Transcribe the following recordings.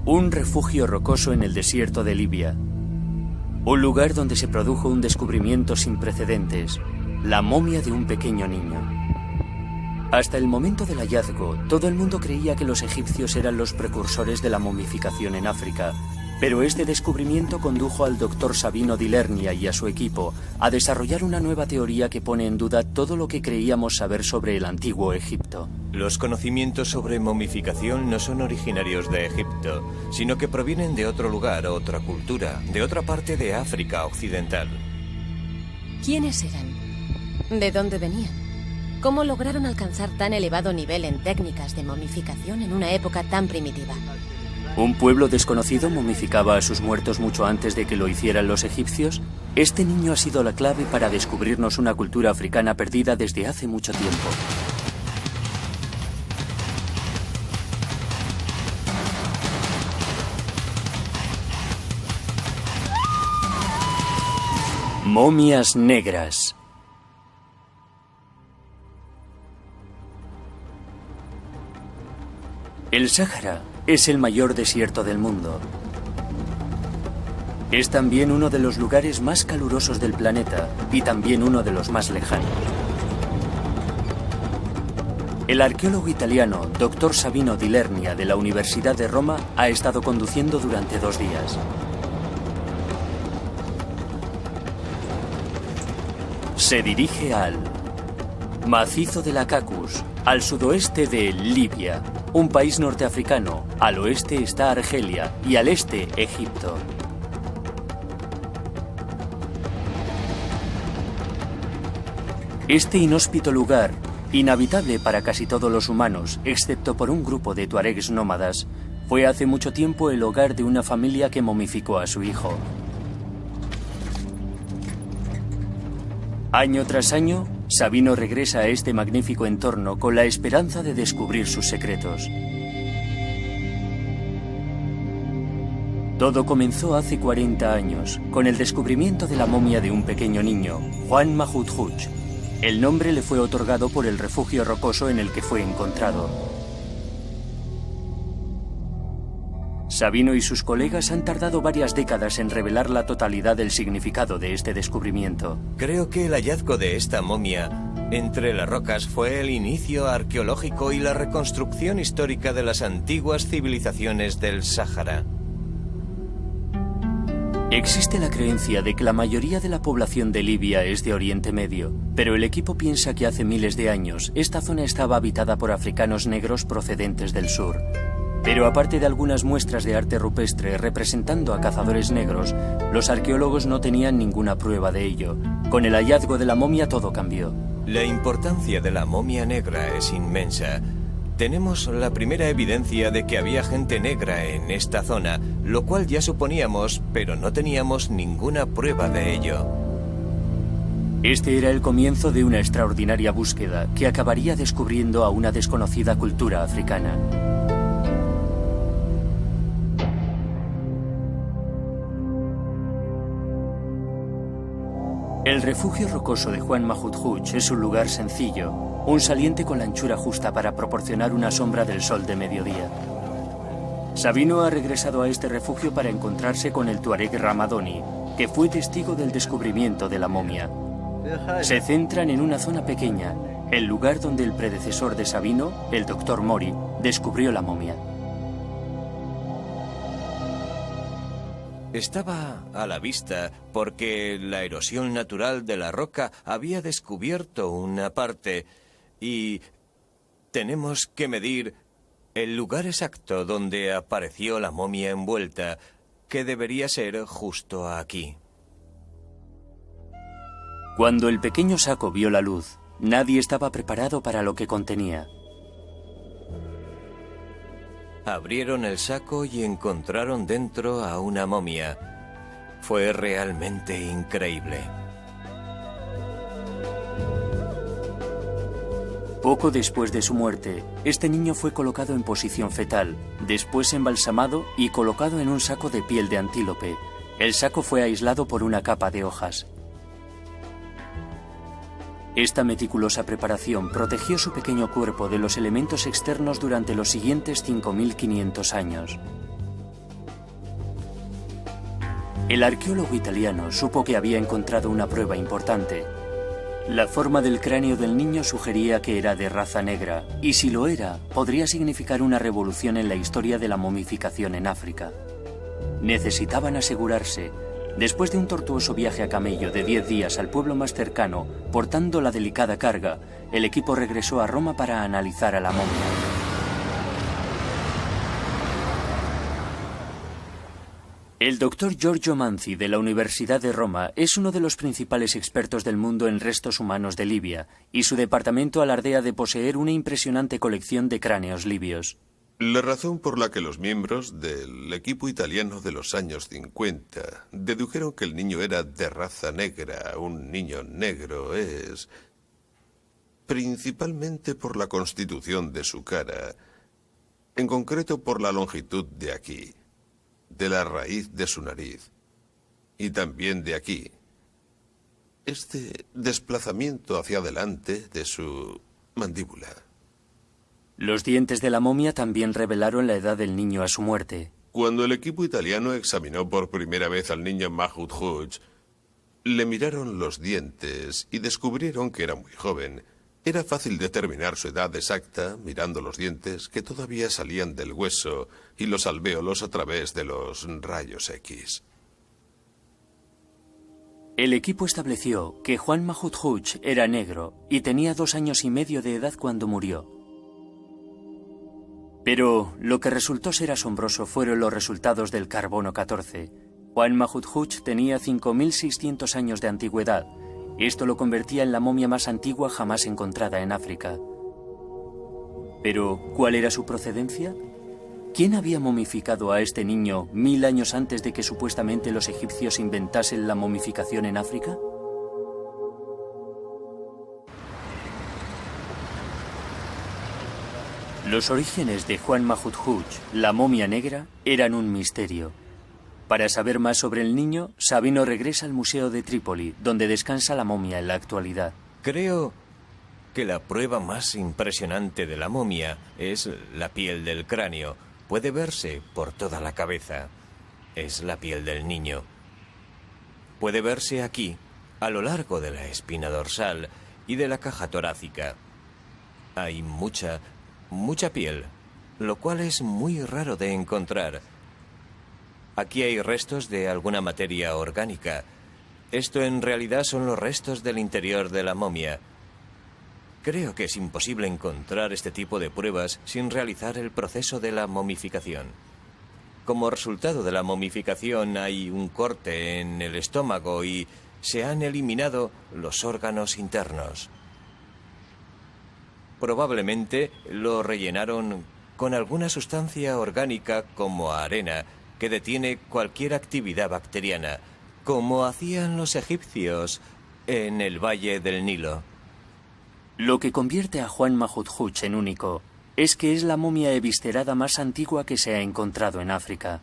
Un refugio rocoso en el desierto de Libia. Un lugar donde se produjo un descubrimiento sin precedentes, la momia de un pequeño niño. Hasta el momento del hallazgo, todo el mundo creía que los egipcios eran los precursores de la momificación en África, pero este descubrimiento condujo al doctor Sabino di Lernia y a su equipo a desarrollar una nueva teoría que pone en duda todo lo que creíamos saber sobre el antiguo Egipto. Los conocimientos sobre momificación no son originarios de Egipto, sino que provienen de otro lugar, otra cultura, de otra parte de África occidental. ¿Quiénes eran? ¿De dónde venían? ¿Cómo lograron alcanzar tan elevado nivel en técnicas de momificación en una época tan primitiva? ¿Un pueblo desconocido momificaba a sus muertos mucho antes de que lo hicieran los egipcios? Este niño ha sido la clave para descubrirnos una cultura africana perdida desde hace mucho tiempo. Momias negras. El Sáhara es el mayor desierto del mundo. Es también uno de los lugares más calurosos del planeta y también uno de los más lejanos. El arqueólogo italiano Dr. Sabino di Lernia de la Universidad de Roma ha estado conduciendo durante 2 días. Se dirige al macizo de la Cacus, al sudoeste de Libia, un país norteafricano. Al oeste está Argelia y al este Egipto. Este inhóspito lugar, inhabitable para casi todos los humanos, excepto por un grupo de tuaregs nómadas, fue hace mucho tiempo el hogar de una familia que momificó a su hijo. Año tras año, Sabino regresa a este magnífico entorno con la esperanza de descubrir sus secretos. Todo comenzó hace 40 años, con el descubrimiento de la momia de un pequeño niño, Juan Mahudhuch. El nombre le fue otorgado por el refugio rocoso en el que fue encontrado. Sabino y sus colegas han tardado varias décadas en revelar la totalidad del significado de este descubrimiento. Creo que el hallazgo de esta momia entre las rocas fue el inicio arqueológico y la reconstrucción histórica de las antiguas civilizaciones del Sáhara. Existe la creencia de que la mayoría de la población de Libia es de Oriente Medio, pero el equipo piensa que hace miles de años esta zona estaba habitada por africanos negros procedentes del sur. Pero aparte de algunas muestras de arte rupestre representando a cazadores negros, los arqueólogos no tenían ninguna prueba de ello. Con el hallazgo de la momia todo cambió. La importancia de la momia negra es inmensa. Tenemos la primera evidencia de que había gente negra en esta zona, lo cual ya suponíamos, pero no teníamos ninguna prueba de ello. Este era el comienzo de una extraordinaria búsqueda que acabaría descubriendo a una desconocida cultura africana. El refugio rocoso de Juan Mahudhuch es un lugar sencillo, un saliente con la anchura justa para proporcionar una sombra del sol de mediodía. Sabino ha regresado a este refugio para encontrarse con el tuareg Ramadoni, que fue testigo del descubrimiento de la momia. Se centran en una zona pequeña, el lugar donde el predecesor de Sabino, el Dr. Mori, descubrió la momia. Estaba a la vista porque la erosión natural de la roca había descubierto una parte y tenemos que medir el lugar exacto donde apareció la momia envuelta, que debería ser justo aquí. Cuando el pequeño saco vio la luz, nadie estaba preparado para lo que contenía. Abrieron el saco y encontraron dentro a una momia. Fue realmente increíble. Poco después de su muerte, este niño fue colocado en posición fetal, después embalsamado y colocado en un saco de piel de antílope. El saco fue aislado por una capa de hojas. Esta meticulosa preparación protegió su pequeño cuerpo de los elementos externos durante los siguientes 5.500 años. El arqueólogo italiano supo que había encontrado una prueba importante. La forma del cráneo del niño sugería que era de raza negra, y si lo era, podría significar una revolución en la historia de la momificación en África. Necesitaban asegurarse. Después de un tortuoso viaje a camello de 10 días al pueblo más cercano, portando la delicada carga, el equipo regresó a Roma para analizar a la momia. El doctor Giorgio Manzi de la Universidad de Roma es uno de los principales expertos del mundo en restos humanos de Libia, y su departamento alardea de poseer una impresionante colección de cráneos libios. La razón por la que los miembros del equipo italiano de los años 50 dedujeron que el niño era de raza negra, un niño negro, es principalmente por la constitución de su cara, en concreto por la longitud de aquí, de la raíz de su nariz, y también de aquí. Este desplazamiento hacia adelante de su mandíbula. Los dientes de la momia también revelaron la edad del niño a su muerte. Cuando el equipo italiano examinó por primera vez al niño Mahmoud Hooch, le miraron los dientes y descubrieron que era muy joven. Era fácil determinar su edad exacta mirando los dientes que todavía salían del hueso y los alvéolos a través de los rayos X. El equipo estableció que Juan Mahmoud Hooch era negro y tenía 2 años y medio de edad cuando murió. Pero lo que resultó ser asombroso fueron los resultados del carbono 14. Juan Mahmoud Hooch tenía 5.600 años de antigüedad. Esto lo convertía en la momia más antigua jamás encontrada en África. Pero, ¿cuál era su procedencia? ¿Quién había momificado a este niño 1000 años antes de que supuestamente los egipcios inventasen la momificación en África? Los orígenes de Juan Mahmoud Hooch, la momia negra, eran un misterio. Para saber más sobre el niño, Sabino regresa al Museo de Trípoli, donde descansa la momia en la actualidad. Creo que la prueba más impresionante de la momia es la piel del cráneo. Puede verse por toda la cabeza. Es la piel del niño. Puede verse aquí, a lo largo de la espina dorsal y de la caja torácica. Hay mucha piel, lo cual es muy raro de encontrar. Aquí hay restos de alguna materia orgánica. Esto en realidad son los restos del interior de la momia. Creo que es imposible encontrar este tipo de pruebas sin realizar el proceso de la momificación. Como resultado de la momificación hay un corte en el estómago y se han eliminado los órganos internos. Probablemente lo rellenaron con alguna sustancia orgánica como arena que detiene cualquier actividad bacteriana, como hacían los egipcios en el Valle del Nilo. Lo que convierte a Juan Mahmoud Hooch en único es que es la momia eviscerada más antigua que se ha encontrado en África.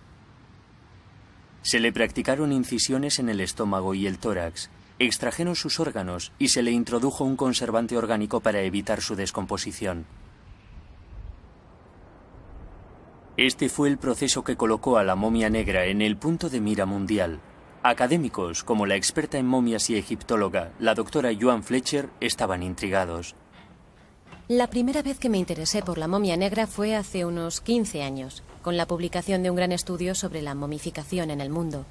Se le practicaron incisiones en el estómago y el tórax, extrajeron sus órganos y se le introdujo un conservante orgánico para evitar su descomposición. Este fue el proceso que colocó a la momia negra en el punto de mira mundial. Académicos, como la experta en momias y egiptóloga, la doctora Joan Fletcher, estaban intrigados. La primera vez que me interesé por la momia negra fue hace unos 15 años, con la publicación de un gran estudio sobre la momificación en el mundo.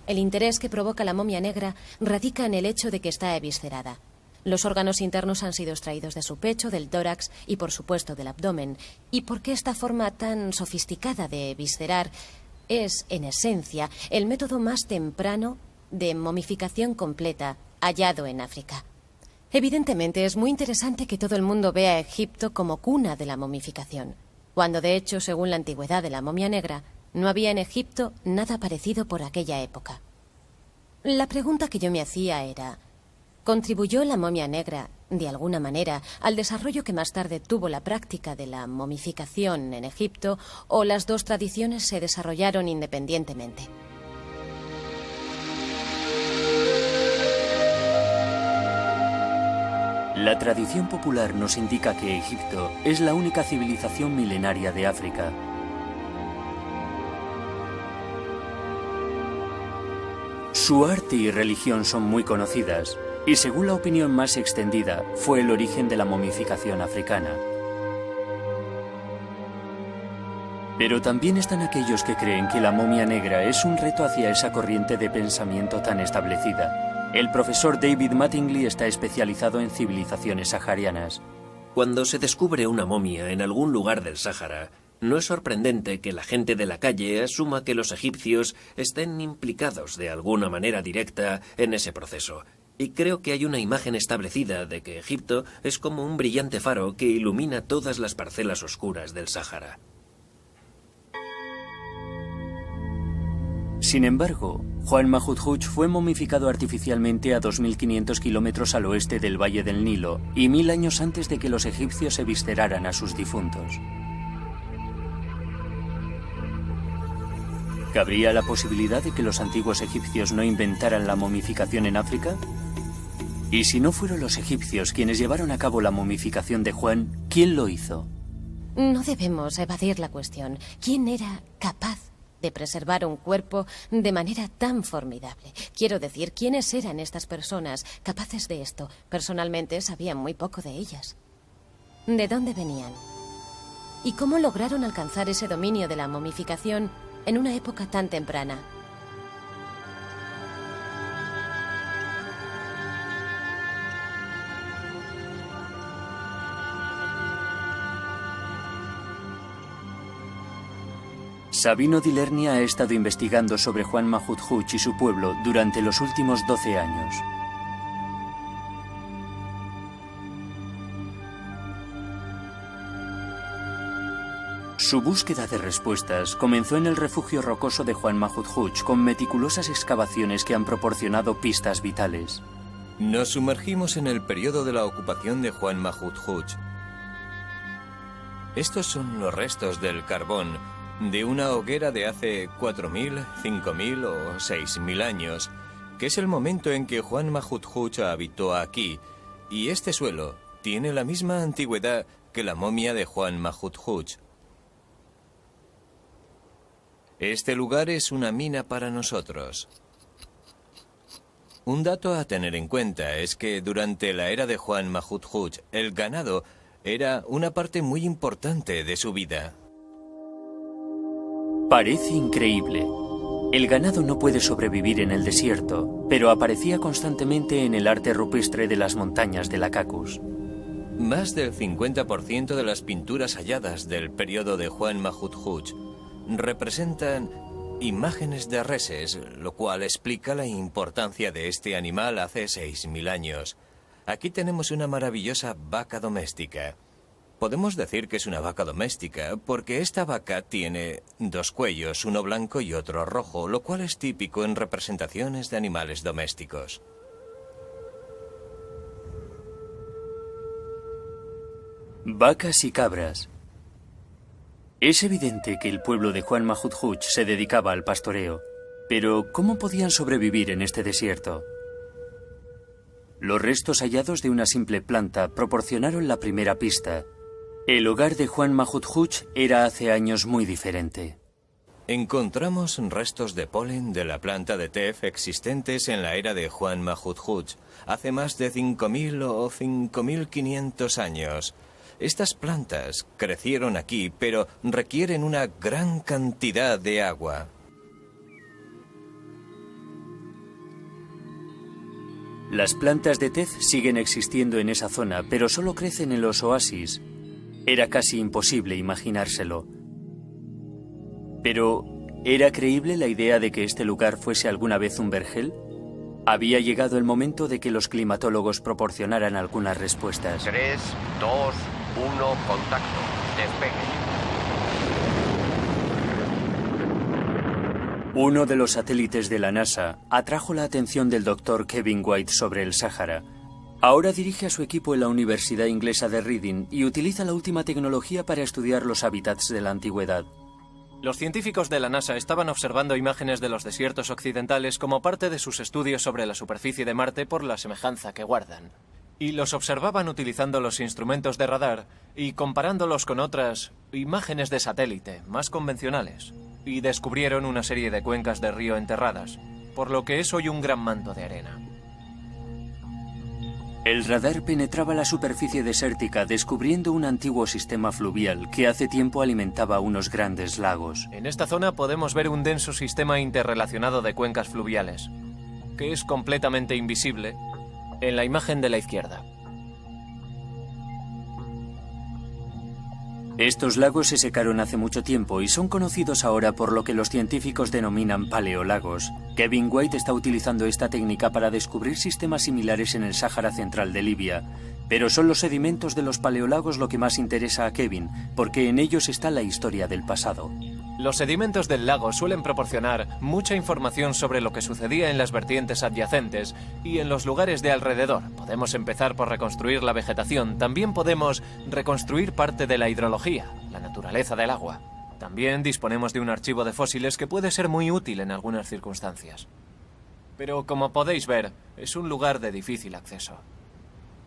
El interés que provoca la momia negra radica en el hecho de que está eviscerada. Los órganos internos han sido extraídos de su pecho, del tórax y, por supuesto, del abdomen. ¿Y por qué esta forma tan sofisticada de eviscerar es, en esencia, el método más temprano de momificación completa hallado en África? Evidentemente, es muy interesante que todo el mundo vea a Egipto como cuna de la momificación, cuando, de hecho, según la antigüedad de la momia negra, no había en Egipto nada parecido por aquella época. La pregunta que yo me hacía era: ¿contribuyó la momia negra, de alguna manera, al desarrollo que más tarde tuvo la práctica de la momificación en Egipto, o las dos tradiciones se desarrollaron independientemente? La tradición popular nos indica que Egipto es la única civilización milenaria de África. Su arte y religión son muy conocidas, y según la opinión más extendida, fue el origen de la momificación africana. Pero también están aquellos que creen que la momia negra es un reto hacia esa corriente de pensamiento tan establecida. El profesor David Mattingly está especializado en civilizaciones saharianas. Cuando se descubre una momia en algún lugar del Sáhara, no es sorprendente que la gente de la calle asuma que los egipcios estén implicados de alguna manera directa en ese proceso. Y creo que hay una imagen establecida de que Egipto es como un brillante faro que ilumina todas las parcelas oscuras del Sáhara. Sin embargo, Juan Mahmud fue momificado artificialmente a 2.500 kilómetros al oeste del Valle del Nilo y 1000 años antes de que los egipcios se visceraran a sus difuntos. ¿Cabría la posibilidad de que los antiguos egipcios no inventaran la momificación en África? Y si no fueron los egipcios quienes llevaron a cabo la momificación de Juan, ¿quién lo hizo? No debemos evadir la cuestión. ¿Quién era capaz de preservar un cuerpo de manera tan formidable? Quiero decir, ¿quiénes eran estas personas capaces de esto? Personalmente sabía muy poco de ellas. ¿De dónde venían? ¿Y cómo lograron alcanzar ese dominio de la momificación en una época tan temprana? Sabino di Lernia ha estado investigando sobre Juan Mahmud y su pueblo durante los últimos 12 años. Su búsqueda de respuestas comenzó en el refugio rocoso de Juan Mahmud con meticulosas excavaciones que han proporcionado pistas vitales. Nos sumergimos en el periodo de la ocupación de Juan Mahmud. Estos son los restos del carbón de una hoguera de hace 4.000, 5.000 o 6.000 años, que es el momento en que Juan Mahmud habitó aquí, y este suelo tiene la misma antigüedad que la momia de Juan Mahmud. Este lugar es una mina para nosotros. Un dato a tener en cuenta es que durante la era de Juan Mahmud, el ganado era una parte muy importante de su vida. Parece increíble. El ganado no puede sobrevivir en el desierto, pero aparecía constantemente en el arte rupestre de las montañas de la Cacus. Más del 50% de las pinturas halladas del periodo de Juan Mahmud representan imágenes de reses, lo cual explica la importancia de este animal hace 6.000 años. Aquí tenemos una maravillosa vaca doméstica. Podemos decir que es una vaca doméstica porque esta vaca tiene 2 cuellos, uno blanco y otro rojo, lo cual es típico en representaciones de animales domésticos. Vacas y cabras. Es evidente que el pueblo de Juan Mahmud se dedicaba al pastoreo, pero ¿cómo podían sobrevivir en este desierto? Los restos hallados de una simple planta proporcionaron la primera pista. El hogar de Juan Mahmud era hace años muy diferente. Encontramos restos de polen de la planta de tef existentes en la era de Juan Mahmud, hace más de 5.000 o 5.500 años. Estas plantas crecieron aquí, pero requieren una gran cantidad de agua. Las plantas de tef siguen existiendo en esa zona, pero solo crecen en los oasis. Era casi imposible imaginárselo. Pero, ¿era creíble la idea de que este lugar fuese alguna vez un vergel? Había llegado el momento de que los climatólogos proporcionaran algunas respuestas. 3, 2, 1, contacto. Despegue. Uno de los satélites de la NASA atrajo la atención del Dr. Kevin White sobre el Sáhara. Ahora dirige a su equipo en la Universidad Inglesa de Reading y utiliza la última tecnología para estudiar los hábitats de la antigüedad. Los científicos de la NASA estaban observando imágenes de los desiertos occidentales como parte de sus estudios sobre la superficie de Marte por la semejanza que guardan. Y los observaban utilizando los instrumentos de radar y comparándolos con otras imágenes de satélite más convencionales. Y descubrieron una serie de cuencas de río enterradas. por lo que es hoy un gran manto de arena. El radar penetraba la superficie desértica descubriendo un antiguo sistema fluvial que hace tiempo alimentaba unos grandes lagos. En esta zona podemos ver un denso sistema interrelacionado de cuencas fluviales, que es completamente invisible en la imagen de la izquierda. Estos lagos se secaron hace mucho tiempo y son conocidos ahora por lo que los científicos denominan paleolagos. Kevin White está utilizando esta técnica para descubrir sistemas similares en el Sáhara Central de Libia. Pero son los sedimentos de los paleolagos lo que más interesa a Kevin, porque en ellos está la historia del pasado. Los sedimentos del lago suelen proporcionar mucha información sobre lo que sucedía en las vertientes adyacentes y en los lugares de alrededor. Podemos empezar por reconstruir la vegetación, también podemos reconstruir parte de la hidrología, la naturaleza del agua. También disponemos de un archivo de fósiles que puede ser muy útil en algunas circunstancias. Pero como podéis ver, es un lugar de difícil acceso.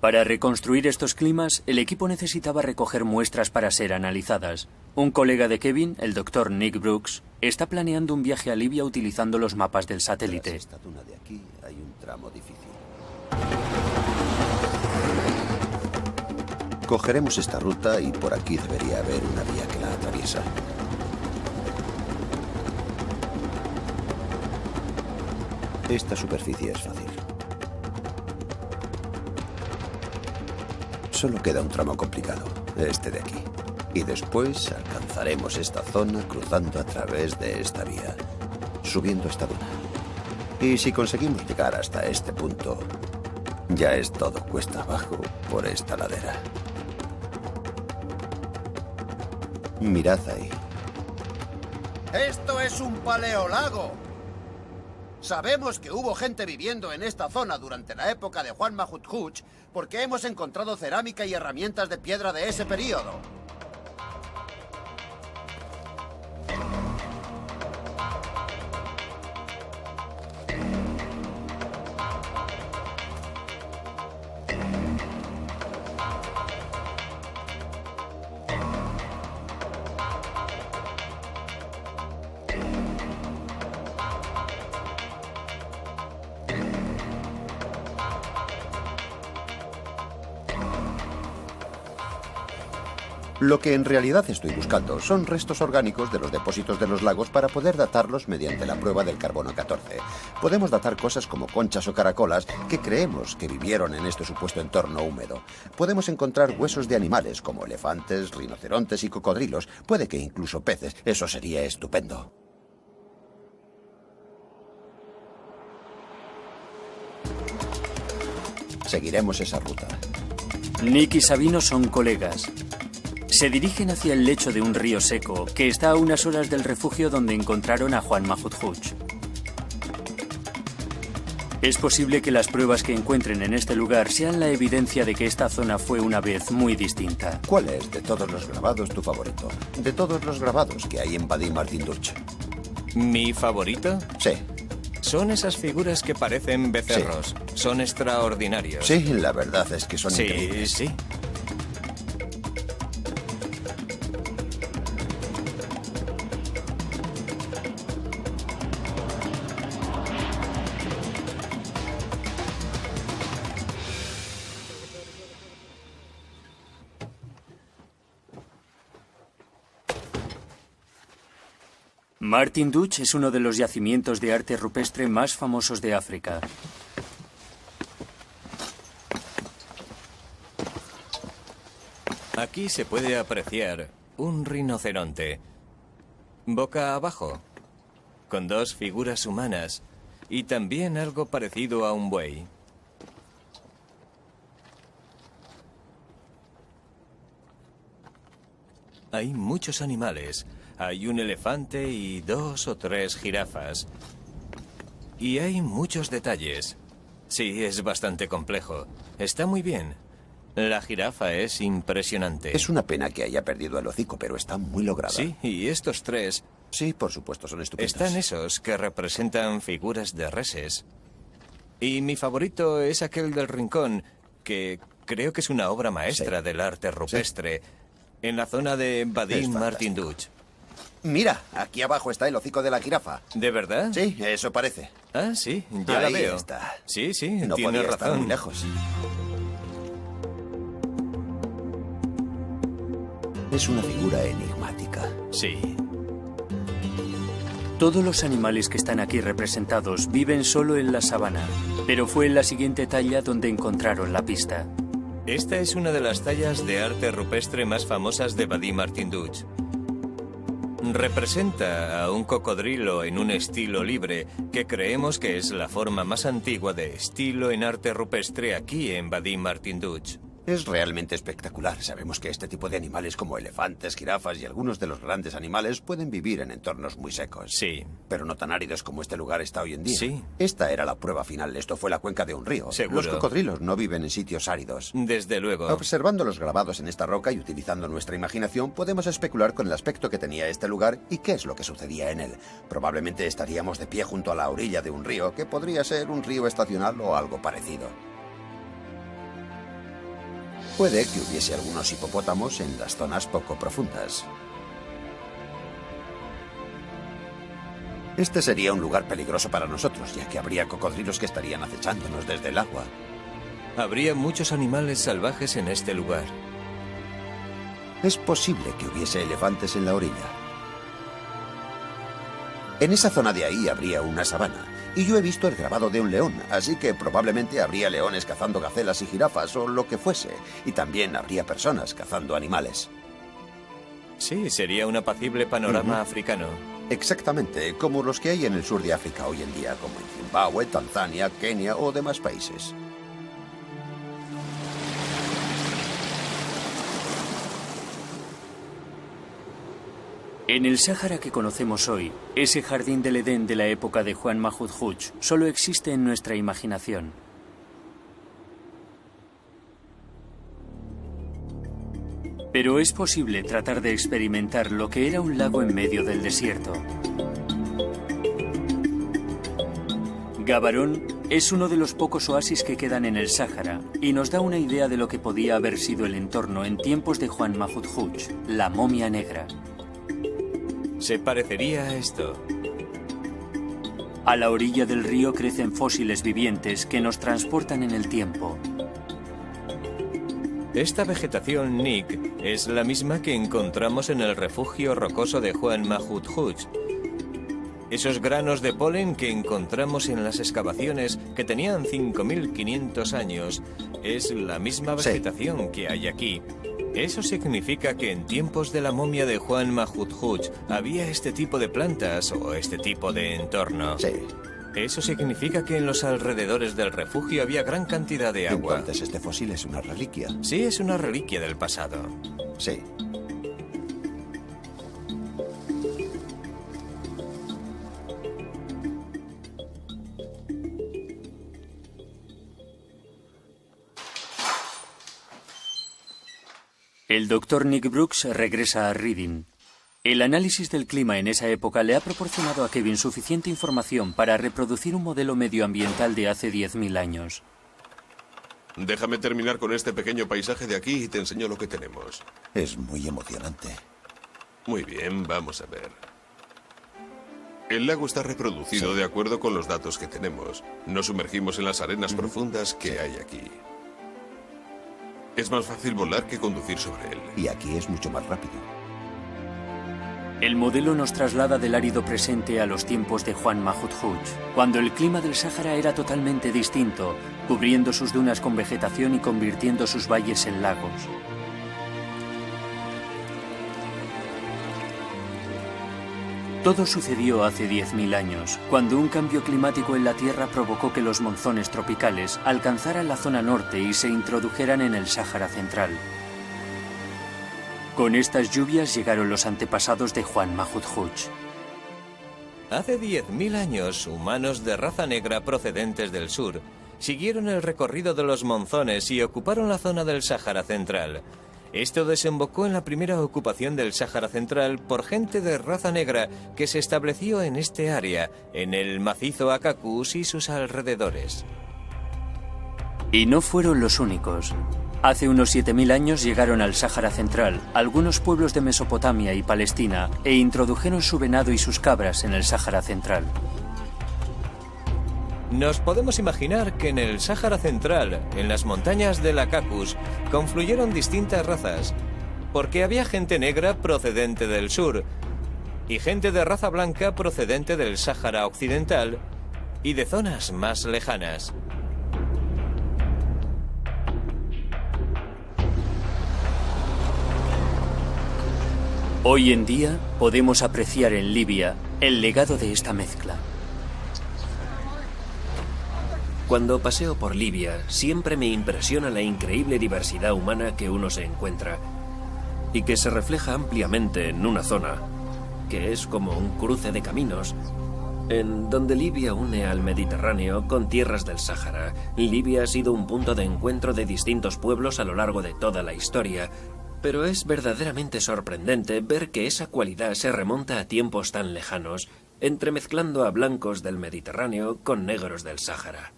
Para reconstruir estos climas, el equipo necesitaba recoger muestras para ser analizadas. Un colega de Kevin, el Dr. Nick Brooks, está planeando un viaje a Libia utilizando los mapas del satélite. Tras esta duna de aquí hay un tramo difícil. Cogeremos esta ruta y por aquí debería haber una vía que la atraviesa. Esta superficie es fácil. Solo queda un tramo complicado, este de aquí. Y después alcanzaremos esta zona cruzando a través de esta vía, subiendo esta duna. Y si conseguimos llegar hasta este punto, ya es todo cuesta abajo por esta ladera. Mirad ahí. ¡Esto es un paleolago! Sabemos que hubo gente viviendo en esta zona durante la época de Juan Mahmud porque hemos encontrado cerámica y herramientas de piedra de ese período. Lo que en realidad estoy buscando son restos orgánicos de los depósitos de los lagos para poder datarlos mediante la prueba del carbono 14. Podemos datar cosas como conchas o caracolas que creemos que vivieron en este supuesto entorno húmedo. Podemos encontrar huesos de animales como elefantes, rinocerontes y cocodrilos. Puede que incluso peces. Eso sería estupendo. Seguiremos esa ruta. Nick y Sabino son colegas. Se dirigen hacia el lecho de un río seco que está a unas horas del refugio donde encontraron a Juan Mahmud. Es posible que las pruebas que encuentren en este lugar sean la evidencia de que esta zona fue una vez muy distinta. ¿Cuál es de todos los grabados tu favorito? De todos los grabados que hay en Wadi Martin Durch. ¿Mi favorito? Sí. Son esas figuras que parecen becerros. Sí. Son extraordinarios. Sí, la verdad es que son increíbles. Sí. Martin Durch es uno de los yacimientos de arte rupestre más famosos de África. Aquí se puede apreciar un rinoceronte, boca abajo, con dos figuras humanas y también algo parecido a un buey. Hay muchos animales. Hay un elefante y 2 o 3 jirafas. Y hay muchos detalles. Sí, es bastante complejo. Está muy bien. La jirafa es impresionante. Es una pena que haya perdido el hocico, pero está muy lograda. Sí, y estos 3... Sí, por supuesto, son estupendos. Están esos que representan figuras de reses. Y mi favorito es aquel del rincón, que creo que es una obra maestra del arte rupestre, en la zona de Wadi Martin Durch. Mira, aquí abajo está el hocico de la jirafa. ¿De verdad? Sí, eso parece. Ah, sí, ya la Ahí veo. está. Sí, sí, No tienes podía estar razón. muy lejos. Es una figura enigmática. Sí. Todos los animales que están aquí representados viven solo en la sabana, pero fue en la siguiente talla donde encontraron la pista. Esta es una de las tallas de arte rupestre más famosas de Wadi Martin Dutch. Representa a un cocodrilo en un estilo libre, que creemos que es la forma más antigua de estilo en arte rupestre aquí en Wadi Martin Dutch. Es realmente espectacular. Sabemos que este tipo de animales como elefantes, jirafas y algunos de los grandes animales pueden vivir en entornos muy secos. Sí. Pero no tan áridos como este lugar está hoy en día. Sí. Esta era la prueba final. Esto fue la cuenca de un río. Seguro. Los cocodrilos no viven en sitios áridos. Desde luego. Observando los grabados en esta roca y utilizando nuestra imaginación, podemos especular con el aspecto que tenía este lugar y qué es lo que sucedía en él. Probablemente estaríamos de pie junto a la orilla de un río, que podría ser un río estacional o algo parecido. Puede que hubiese algunos hipopótamos en las zonas poco profundas. Este sería un lugar peligroso para nosotros, ya que habría cocodrilos que estarían acechándonos desde el agua. Habría muchos animales salvajes en este lugar. Es posible que hubiese elefantes en la orilla. En esa zona de ahí habría una sabana. Y yo he visto el grabado de un león, así que probablemente habría leones cazando gacelas y jirafas o lo que fuese. Y también habría personas cazando animales. Sí, sería un apacible panorama africano. Exactamente, como los que hay en el sur de África hoy en día, como en Zimbabue, Tanzania, Kenia o demás países. En el Sáhara que conocemos hoy, ese jardín del Edén de la época de Juan Mahmud Hooch solo existe en nuestra imaginación. Pero es posible tratar de experimentar lo que era un lago en medio del desierto. Gabarón es uno de los pocos oasis que quedan en el Sáhara y nos da una idea de lo que podía haber sido el entorno en tiempos de Juan Mahmud Hooch, la momia negra. Se parecería a esto. A la orilla del río crecen fósiles vivientes que nos transportan en el tiempo. Esta vegetación, Nick, es la misma que encontramos en el refugio rocoso de Juan Mahmud Hooch. Esos granos de polen que encontramos en las excavaciones, que tenían 5.500 años, es la misma vegetación que hay aquí. Eso significa que en tiempos de la momia de Juan Mahmud Hooch había este tipo de plantas o este tipo de entorno. Sí. Eso significa que en los alrededores del refugio había gran cantidad de agua. Entonces este fósil es una reliquia. Sí, es una reliquia del pasado. Sí. El doctor Nick Brooks regresa a Reading. El análisis del clima en esa época le ha proporcionado a Kevin suficiente información para reproducir un modelo medioambiental de hace 10.000 años. Déjame terminar con este pequeño paisaje de aquí y te enseño lo que tenemos. Es muy emocionante. Muy bien, vamos a ver. El lago está reproducido de acuerdo con los datos que tenemos. Nos sumergimos en las arenas profundas que hay aquí. Es más fácil volar que conducir sobre él. Y aquí es mucho más rápido. El modelo nos traslada del árido presente a los tiempos de Juan Mahmud Hooch, cuando el clima del Sáhara era totalmente distinto, cubriendo sus dunas con vegetación y convirtiendo sus valles en lagos. Todo sucedió hace 10.000 años, cuando un cambio climático en la Tierra provocó que los monzones tropicales alcanzaran la zona norte y se introdujeran en el Sáhara Central. Con estas lluvias llegaron los antepasados de Juan Mahmud Hooch. Hace 10.000 años, humanos de raza negra procedentes del sur siguieron el recorrido de los monzones y ocuparon la zona del Sáhara Central. Esto desembocó en la primera ocupación del Sáhara Central por gente de raza negra que se estableció en este área, en el macizo Akakus y sus alrededores. Y no fueron los únicos. Hace unos 7.000 años llegaron al Sáhara Central algunos pueblos de Mesopotamia y Palestina e introdujeron su venado y sus cabras en el Sáhara Central. Nos podemos imaginar que en el Sáhara Central, en las montañas de la Caucasus, confluyeron distintas razas, porque había gente negra procedente del sur y gente de raza blanca procedente del Sáhara Occidental y de zonas más lejanas. Hoy en día podemos apreciar en Libia el legado de esta mezcla. Cuando paseo por Libia, siempre me impresiona la increíble diversidad humana que uno se encuentra y que se refleja ampliamente en una zona que es como un cruce de caminos, en donde Libia une al Mediterráneo con tierras del Sáhara. Libia ha sido un punto de encuentro de distintos pueblos a lo largo de toda la historia, pero es verdaderamente sorprendente ver que esa cualidad se remonta a tiempos tan lejanos, entremezclando a blancos del Mediterráneo con negros del Sáhara.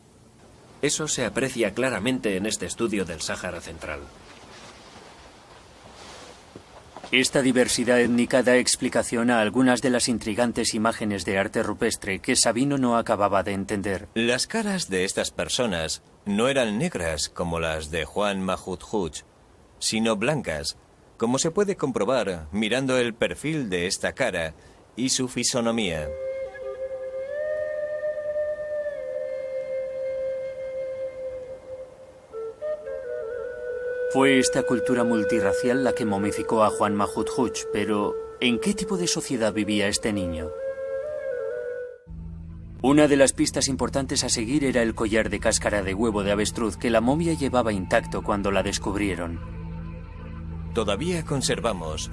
Eso se aprecia claramente en este estudio del Sáhara Central. Esta diversidad étnica da explicación a algunas de las intrigantes imágenes de arte rupestre que Sabino no acababa de entender. Las caras de estas personas no eran negras como las de Juan Mahmud, sino blancas, como se puede comprobar mirando el perfil de esta cara y su fisonomía. Fue esta cultura multirracial la que momificó a Juan Mahmud, pero ¿en qué tipo de sociedad vivía este niño? Una de las pistas importantes a seguir era el collar de cáscara de huevo de avestruz que la momia llevaba intacto cuando la descubrieron. Todavía conservamos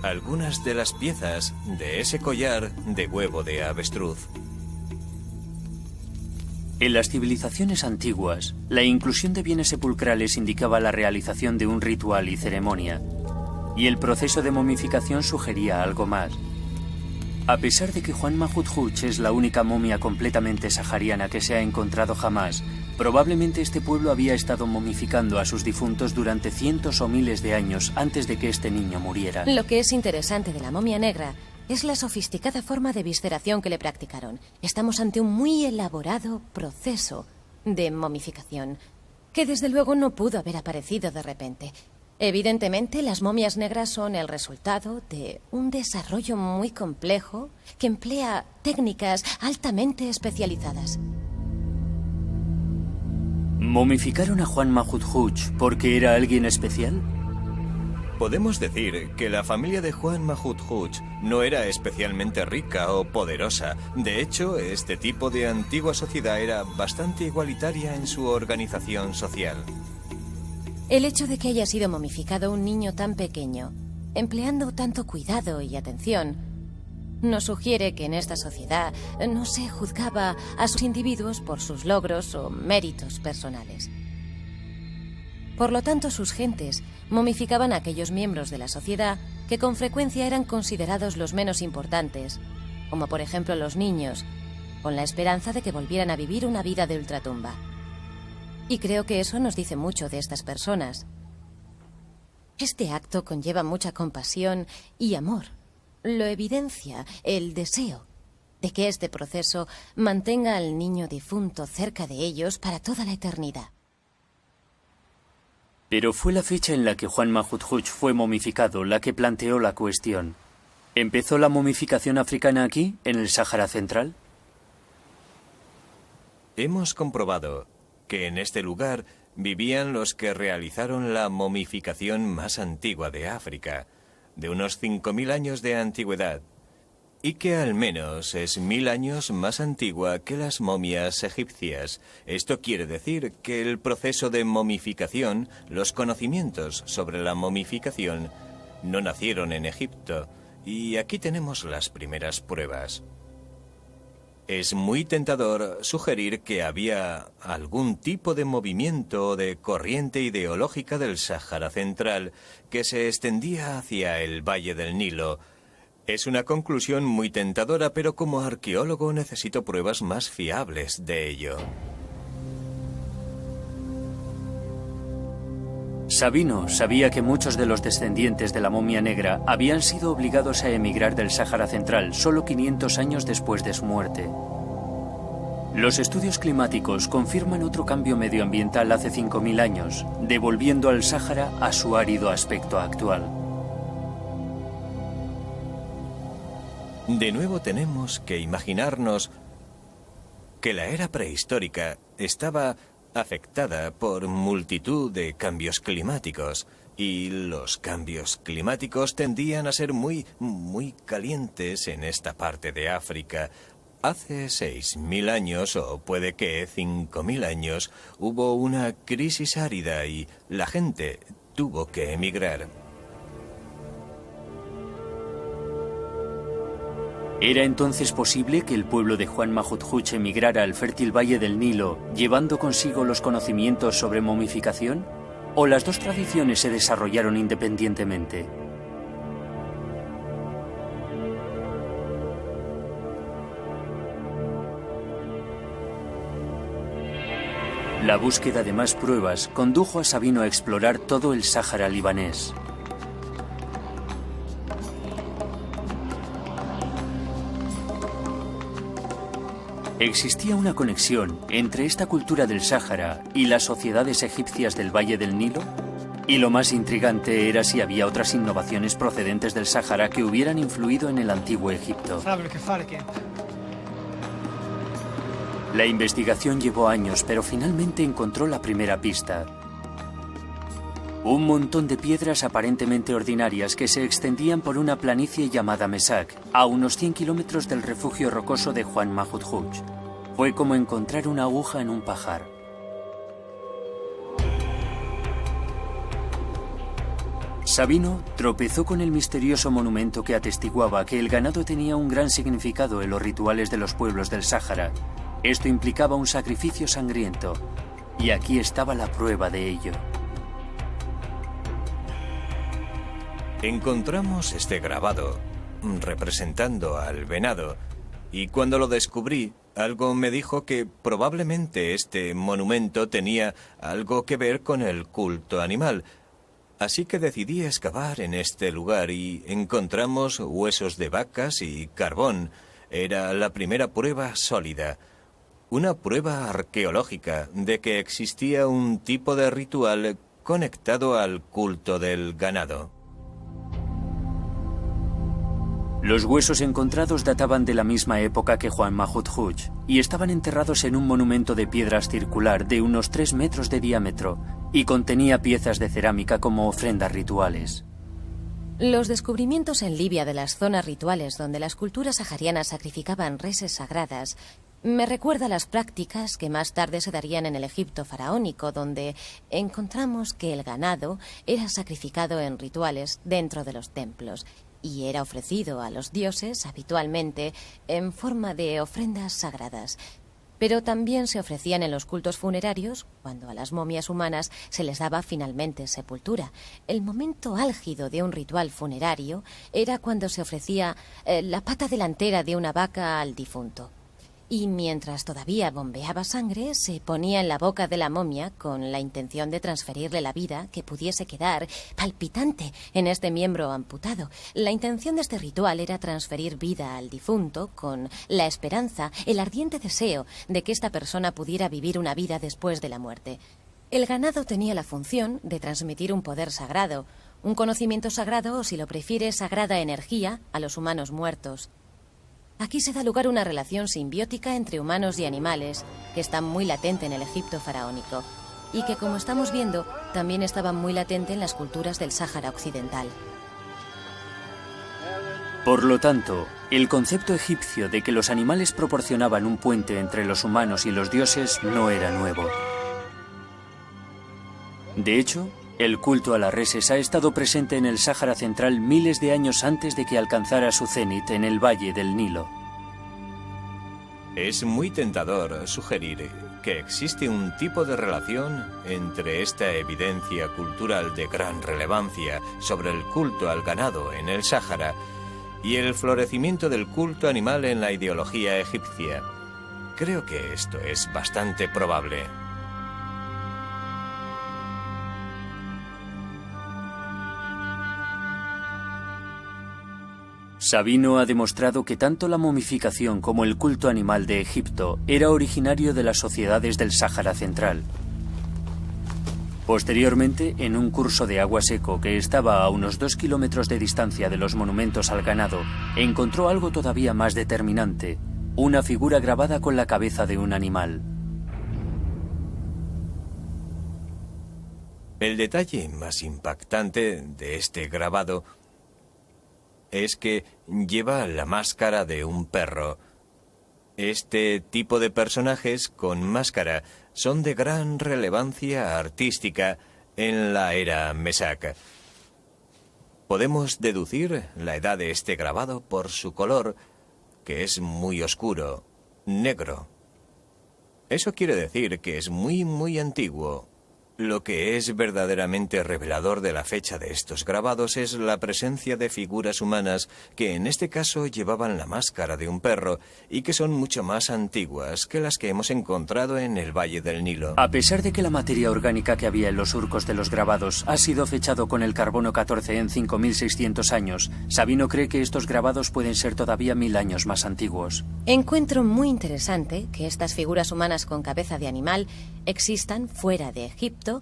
algunas de las piezas de ese collar de huevo de avestruz. En las civilizaciones antiguas, la inclusión de bienes sepulcrales indicaba la realización de un ritual y ceremonia, y el proceso de momificación sugería algo más. A pesar de que Juan Mahmud es la única momia completamente sahariana que se ha encontrado jamás, probablemente este pueblo había estado momificando a sus difuntos durante cientos o miles de años antes de que este niño muriera. Lo que es interesante de la momia negra es la sofisticada forma de visceración que le practicaron. Estamos ante un muy elaborado proceso de momificación, que desde luego no pudo haber aparecido de repente. Evidentemente, las momias negras son el resultado de un desarrollo muy complejo que emplea técnicas altamente especializadas. ¿Momificaron a Juan Mahmud porque era alguien especial? Podemos decir que la familia de Juan Mahmud no era especialmente rica o poderosa. De hecho, este tipo de antigua sociedad era bastante igualitaria en su organización social. El hecho de que haya sido momificado un niño tan pequeño, empleando tanto cuidado y atención, nos sugiere que en esta sociedad no se juzgaba a sus individuos por sus logros o méritos personales. Por lo tanto, sus gentes momificaban a aquellos miembros de la sociedad que con frecuencia eran considerados los menos importantes, como por ejemplo los niños, con la esperanza de que volvieran a vivir una vida de ultratumba. Y creo que eso nos dice mucho de estas personas. Este acto conlleva mucha compasión y amor. Lo evidencia el deseo de que este proceso mantenga al niño difunto cerca de ellos para toda la eternidad. Pero fue la fecha en la que Juan Mahmud fue momificado la que planteó la cuestión. ¿Empezó la momificación africana aquí, en el Sáhara Central? Hemos comprobado que en este lugar vivían los que realizaron la momificación más antigua de África, de unos 5.000 años de antigüedad, y que al menos es 1.000 años más antigua que las momias egipcias. Esto quiere decir que el proceso de momificación, los conocimientos sobre la momificación, no nacieron en Egipto, y aquí tenemos las primeras pruebas. Es muy tentador sugerir que había algún tipo de movimiento o de corriente ideológica del Sáhara Central que se extendía hacia el Valle del Nilo. Es una conclusión muy tentadora, pero como arqueólogo necesito pruebas más fiables de ello. Sabino sabía que muchos de los descendientes de la momia negra habían sido obligados a emigrar del Sáhara Central solo 500 años después de su muerte. Los estudios climáticos confirman otro cambio medioambiental hace 5.000 años, devolviendo al Sáhara a su árido aspecto actual. De nuevo tenemos que imaginarnos que la era prehistórica estaba afectada por multitud de cambios climáticos, y los cambios climáticos tendían a ser muy calientes en esta parte de África. Hace 6.000 años, o puede que 5.000 años, hubo una crisis árida y la gente tuvo que emigrar. ¿Era entonces posible que el pueblo de Juan Mahudhuch emigrara al fértil valle del Nilo, llevando consigo los conocimientos sobre momificación? ¿O las dos tradiciones se desarrollaron independientemente? La búsqueda de más pruebas condujo a Sabino a explorar todo el Sáhara libanés. ¿Existía una conexión entre esta cultura del Sáhara y las sociedades egipcias del Valle del Nilo? Y lo más intrigante era si había otras innovaciones procedentes del Sáhara que hubieran influido en el antiguo Egipto. La investigación llevó años, pero finalmente encontró la primera pista. Un montón de piedras aparentemente ordinarias que se extendían por una planicie llamada Mesak, a unos 100 kilómetros del refugio rocoso de Juan Mahudhuch. Fue como encontrar una aguja en un pajar. Sabino tropezó con el misterioso monumento que atestiguaba que el ganado tenía un gran significado en los rituales de los pueblos del Sáhara. Esto implicaba un sacrificio sangriento, y aquí estaba la prueba de ello. Encontramos este grabado representando al venado, y cuando lo descubrí, algo me dijo que probablemente este monumento tenía algo que ver con el culto animal. Así que decidí excavar en este lugar y encontramos huesos de vacas y carbón. Era la primera prueba sólida, una prueba arqueológica de que existía un tipo de ritual conectado al culto del ganado. Los huesos encontrados databan de la misma época que Juan Mahudhuch y estaban enterrados en un monumento de piedras circular de unos 3 metros de diámetro y contenía piezas de cerámica como ofrendas rituales. Los descubrimientos en Libia de las zonas rituales donde las culturas saharianas sacrificaban reses sagradas me recuerda a las prácticas que más tarde se darían en el Egipto faraónico, donde encontramos que el ganado era sacrificado en rituales dentro de los templos y era ofrecido a los dioses habitualmente en forma de ofrendas sagradas. Pero también se ofrecían en los cultos funerarios, cuando a las momias humanas se les daba finalmente sepultura. El momento álgido de un ritual funerario era cuando se ofrecía la pata delantera de una vaca al difunto. Y mientras todavía bombeaba sangre, se ponía en la boca de la momia con la intención de transferirle la vida que pudiese quedar palpitante en este miembro amputado. La intención de este ritual era transferir vida al difunto con la esperanza, el ardiente deseo de que esta persona pudiera vivir una vida después de la muerte. El ganado tenía la función de transmitir un poder sagrado, un conocimiento sagrado o, si lo prefiere, sagrada energía a los humanos muertos. Aquí se da lugar una relación simbiótica entre humanos y animales que está muy latente en el Egipto faraónico y que, como estamos viendo, también estaba muy latente en las culturas del Sáhara Occidental. Por lo tanto, el concepto egipcio de que los animales proporcionaban un puente entre los humanos y los dioses no era nuevo. De hecho, el culto a las reses ha estado presente en el Sáhara Central miles de años antes de que alcanzara su cenit en el Valle del Nilo. Es muy tentador sugerir que existe un tipo de relación entre esta evidencia cultural de gran relevancia sobre el culto al ganado en el Sáhara y el florecimiento del culto animal en la ideología egipcia. Creo que esto es bastante probable. Sabino ha demostrado que tanto la momificación como el culto animal de Egipto era originario de las sociedades del Sáhara Central. Posteriormente, en un curso de agua seco que estaba a unos 2 kilómetros de distancia de los monumentos al ganado, encontró algo todavía más determinante, una figura grabada con la cabeza de un animal. El detalle más impactante de este grabado es que lleva la máscara de un perro. Este tipo de personajes con máscara son de gran relevancia artística en la era Mesac. Podemos deducir la edad de este grabado por su color, que es muy oscuro, negro. Eso quiere decir que es muy antiguo. Lo que es verdaderamente revelador de la fecha de estos grabados es la presencia de figuras humanas que en este caso llevaban la máscara de un perro y que son mucho más antiguas que las que hemos encontrado en el Valle del Nilo. A pesar de que la materia orgánica que había en los surcos de los grabados ha sido fechado con el carbono 14 en 5.600 años, Sabino cree que estos grabados pueden ser todavía 1000 años más antiguos. Encuentro muy interesante que estas figuras humanas con cabeza de animal existan fuera de Egipto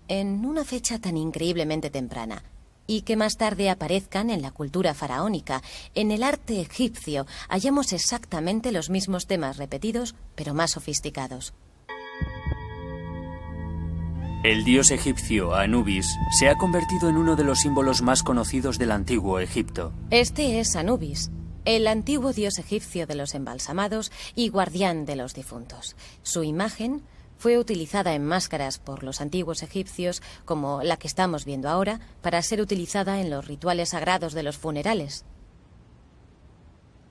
en una fecha tan increíblemente temprana y que más tarde aparezcan en la cultura faraónica. En el arte egipcio hallamos exactamente los mismos temas repetidos, pero más sofisticados. El dios egipcio Anubis se ha convertido en uno de los símbolos más conocidos del antiguo Egipto. Este es Anubis, el antiguo dios egipcio de los embalsamados y guardián de los difuntos. Su imagen fue utilizada en máscaras por los antiguos egipcios, como la que estamos viendo ahora, para ser utilizada en los rituales sagrados de los funerales.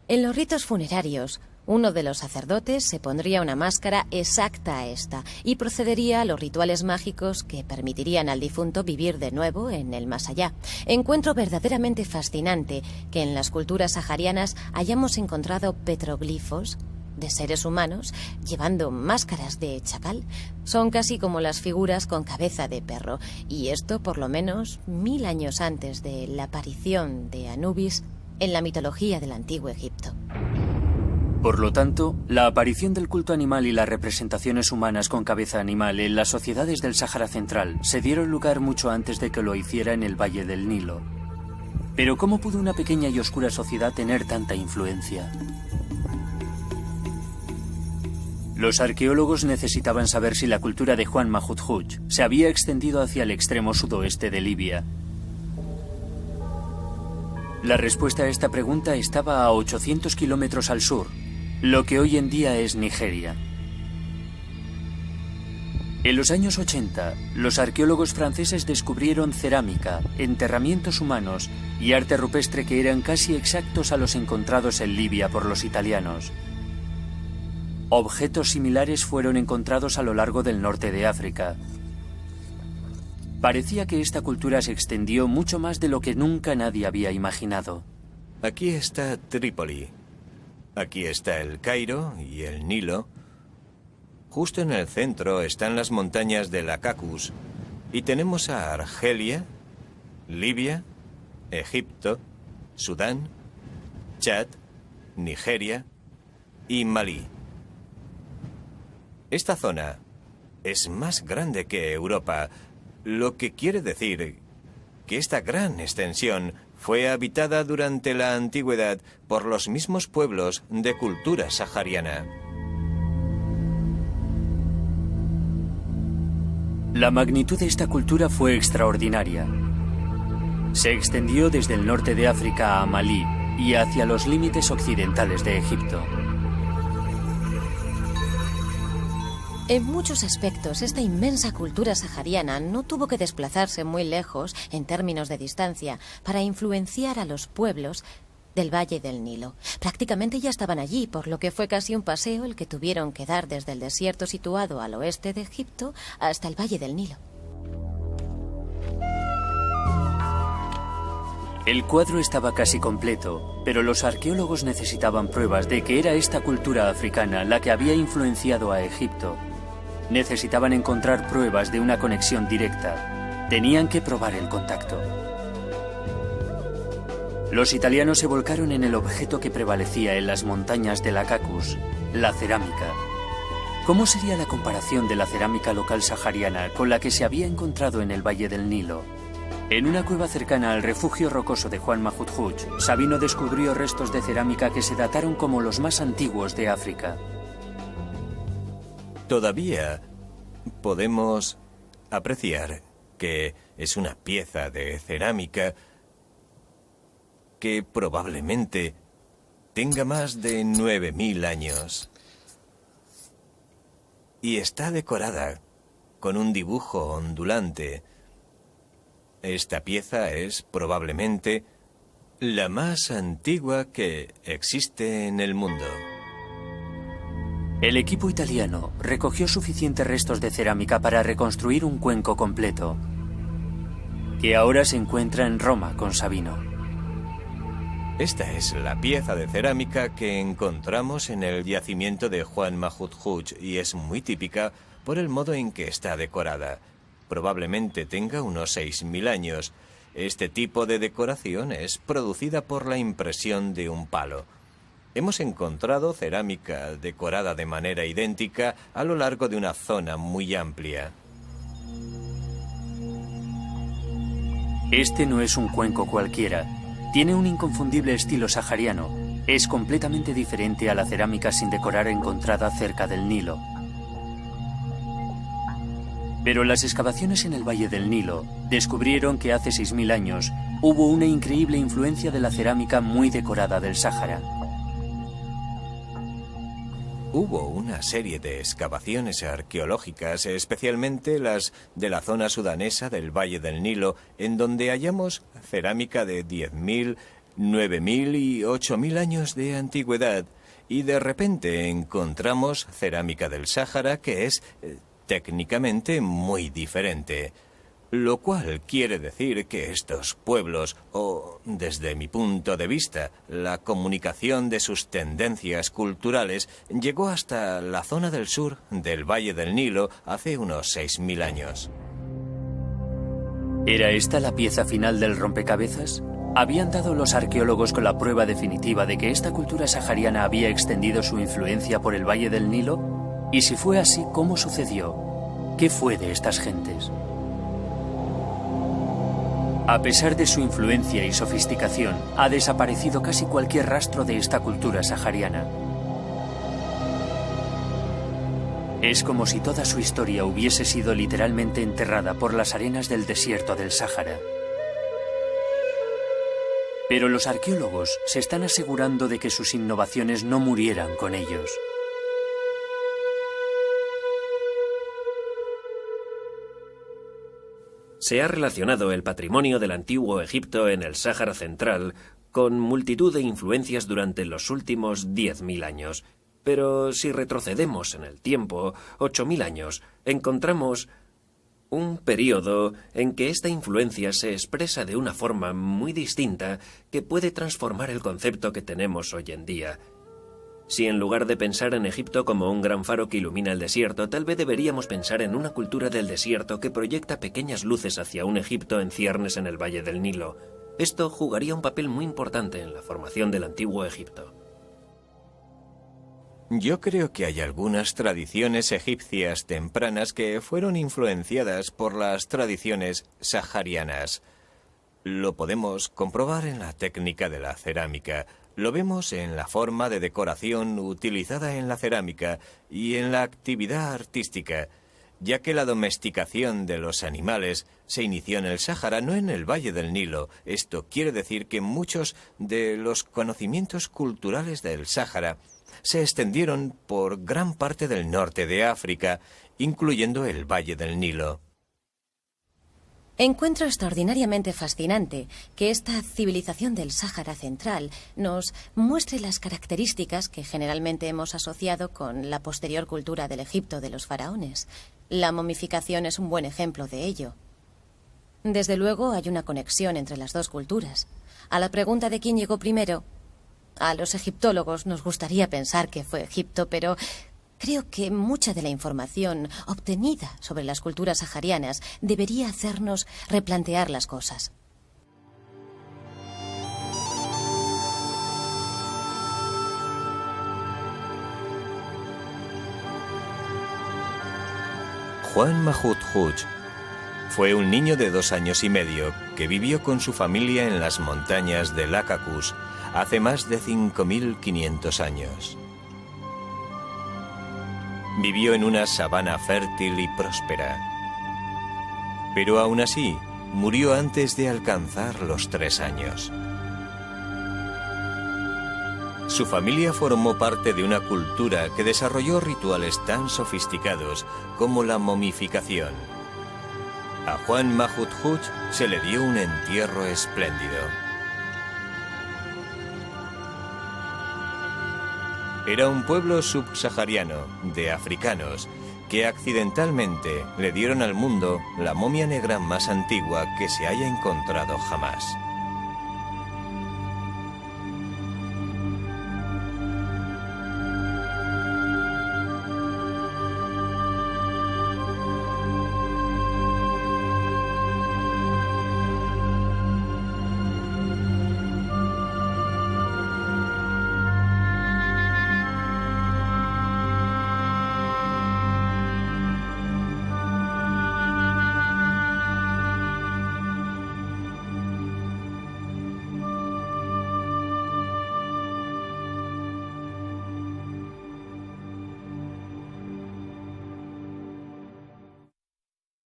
En los ritos funerarios, uno de los sacerdotes se pondría una máscara exacta a esta y procedería a los rituales mágicos que permitirían al difunto vivir de nuevo en el más allá. Encuentro verdaderamente fascinante que en las culturas saharianas hayamos encontrado petroglifos de seres humanos llevando máscaras de chacal. Son casi como las figuras con cabeza de perro, y esto por lo menos 1000 años antes de la aparición de Anubis en la mitología del antiguo Egipto. Por lo tanto, la aparición del culto animal y las representaciones humanas con cabeza animal en las sociedades del Sáhara Central se dieron lugar mucho antes de que lo hiciera en el Valle del Nilo. Pero ¿cómo pudo una pequeña y oscura sociedad tener tanta influencia? Los arqueólogos necesitaban saber si la cultura de Juan Mahmud se había extendido hacia el extremo sudoeste de Libia. La respuesta a esta pregunta estaba a 800 kilómetros al sur, lo que hoy en día es Nigeria. En los años 80, los arqueólogos franceses descubrieron cerámica, enterramientos humanos y arte rupestre que eran casi exactos a los encontrados en Libia por los italianos. Objetos similares fueron encontrados a lo largo del norte de África. Parecía que esta cultura se extendió mucho más de lo que nunca nadie había imaginado. Aquí está Trípoli. Aquí está el Cairo y el Nilo. Justo en el centro están las montañas del Caucaso. Y tenemos a Argelia, Libia, Egipto, Sudán, Chad, Nigeria y Malí. Esta zona es más grande que Europa, lo que quiere decir que esta gran extensión fue habitada durante la antigüedad por los mismos pueblos de cultura sahariana. La magnitud de esta cultura fue extraordinaria. Se extendió desde el norte de África a Malí y hacia los límites occidentales de Egipto. En muchos aspectos, esta inmensa cultura sahariana no tuvo que desplazarse muy lejos en términos de distancia para influenciar a los pueblos del Valle del Nilo. Prácticamente ya estaban allí, por lo que fue casi un paseo el que tuvieron que dar desde el desierto situado al oeste de Egipto hasta el Valle del Nilo. El cuadro estaba casi completo, pero los arqueólogos necesitaban pruebas de que era esta cultura africana la que había influenciado a Egipto. Necesitaban encontrar pruebas de una conexión directa. Tenían que probar el contacto. Los italianos se volcaron en el objeto que prevalecía en las montañas de la Caucasus, la cerámica. ¿Cómo sería la comparación de la cerámica local sahariana con la que se había encontrado en el Valle del Nilo? En una cueva cercana al refugio rocoso de Juan Mahmud, Sabino descubrió restos de cerámica que se dataron como los más antiguos de África. Todavía podemos apreciar que es una pieza de cerámica que probablemente tenga más de 9000 años. Y está decorada con un dibujo ondulante. Esta pieza es probablemente la más antigua que existe en el mundo. El equipo italiano recogió suficientes restos de cerámica para reconstruir un cuenco completo, que ahora se encuentra en Roma con Sabino. Esta es la pieza de cerámica que encontramos en el yacimiento de Juan Mahmud y es muy típica por el modo en que está decorada. Probablemente tenga unos 6000 años. Este tipo de decoración es producida por la impresión de un palo. Hemos encontrado cerámica decorada de manera idéntica a lo largo de una zona muy amplia. Este no es un cuenco cualquiera. Tiene un inconfundible estilo sahariano. Es completamente diferente a la cerámica sin decorar encontrada cerca del Nilo. Pero las excavaciones en el Valle del Nilo descubrieron que hace 6000 años hubo una increíble influencia de la cerámica muy decorada del Sáhara. Hubo una serie de excavaciones arqueológicas, especialmente las de la zona sudanesa del Valle del Nilo, en donde hallamos cerámica de 10.000, 9.000 y 8.000 años de antigüedad, y de repente encontramos cerámica del Sáhara que es técnicamente muy diferente. Lo cual quiere decir que estos pueblos, o desde mi punto de vista, la comunicación de sus tendencias culturales llegó hasta la zona del sur del Valle del Nilo hace unos 6000 años. ¿Era esta la pieza final del rompecabezas? ¿Habían dado los arqueólogos con la prueba definitiva de que esta cultura sahariana había extendido su influencia por el Valle del Nilo? Y si fue así, ¿cómo sucedió? ¿Qué fue de estas gentes? A pesar de su influencia y sofisticación, ha desaparecido casi cualquier rastro de esta cultura sahariana. Es como si toda su historia hubiese sido literalmente enterrada por las arenas del desierto del Sáhara. Pero los arqueólogos se están asegurando de que sus innovaciones no murieran con ellos. Se ha relacionado el patrimonio del antiguo Egipto en el Sáhara Central con multitud de influencias durante los últimos 10.000 años. Pero si retrocedemos en el tiempo, 8.000 años, encontramos un periodo en que esta influencia se expresa de una forma muy distinta que puede transformar el concepto que tenemos hoy en día. Si en lugar de pensar en Egipto como un gran faro que ilumina el desierto, tal vez deberíamos pensar en una cultura del desierto que proyecta pequeñas luces hacia un Egipto en ciernes en el Valle del Nilo. Esto jugaría un papel muy importante en la formación del antiguo Egipto. Yo creo que hay algunas tradiciones egipcias tempranas que fueron influenciadas por las tradiciones saharianas. Lo podemos comprobar en la técnica de la cerámica. Lo vemos en la forma de decoración utilizada en la cerámica y en la actividad artística, ya que la domesticación de los animales se inició en el Sáhara, no en el Valle del Nilo. Esto quiere decir que muchos de los conocimientos culturales del Sáhara se extendieron por gran parte del norte de África, incluyendo el Valle del Nilo. Encuentro extraordinariamente fascinante que esta civilización del Sáhara Central nos muestre las características que generalmente hemos asociado con la posterior cultura del Egipto de los faraones. La momificación es un buen ejemplo de ello. Desde luego hay una conexión entre las dos culturas. A la pregunta de quién llegó primero, a los egiptólogos nos gustaría pensar que fue Egipto, pero creo que mucha de la información obtenida sobre las culturas saharianas debería hacernos replantear las cosas. Juan Mahut Hutch fue un niño de 2 años y medio que vivió con su familia en las montañas de Lacacus hace más de 5.500 años. Vivió en una sabana fértil y próspera, pero aún así murió antes de alcanzar los 3 años. Su familia formó parte de una cultura que desarrolló rituales tan sofisticados como la momificación. A Juan Mahut Hutch se le dio un entierro espléndido. Era un pueblo subsahariano de africanos que accidentalmente le dieron al mundo la momia negra más antigua que se haya encontrado jamás.